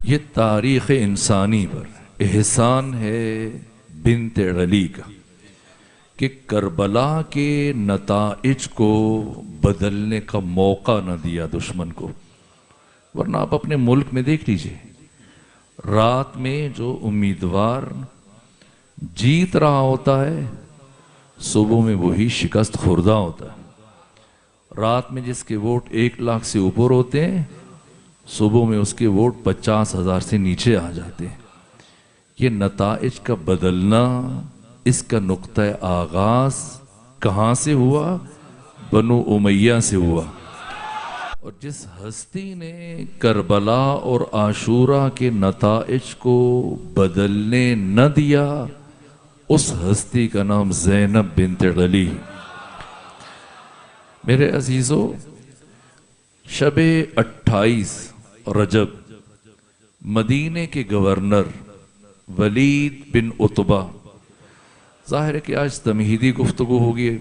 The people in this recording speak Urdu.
یہ تاریخ انسانی پر احسان ہے بنت علی کا کہ کربلا کے نتائج کو بدلنے کا موقع نہ دیا دشمن کو. ورنہ آپ اپنے ملک میں دیکھ لیجئے، رات میں جو امیدوار جیت رہا ہوتا ہے صبح میں وہی شکست خوردہ ہوتا ہے. رات میں جس کے ووٹ 1 لاکھ سے اوپر ہوتے ہیں صبح میں اس کے ووٹ 50,000 سے نیچے آ جاتے ہیں. یہ نتائج کا بدلنا، اس کا نقطہ آغاز کہاں سے ہوا؟ بنو امیہ سے ہوا. اور جس ہستی نے کربلا اور عاشورہ کے نتائج کو بدلنے نہ دیا اس ہستی کا نام زینب بنت علی. میرے عزیزو، شب 28 رجب مدینے کے گورنر ولید بن عتبہ، ظاہر ہے کہ آج تمہیدی گفتگو ہوگی،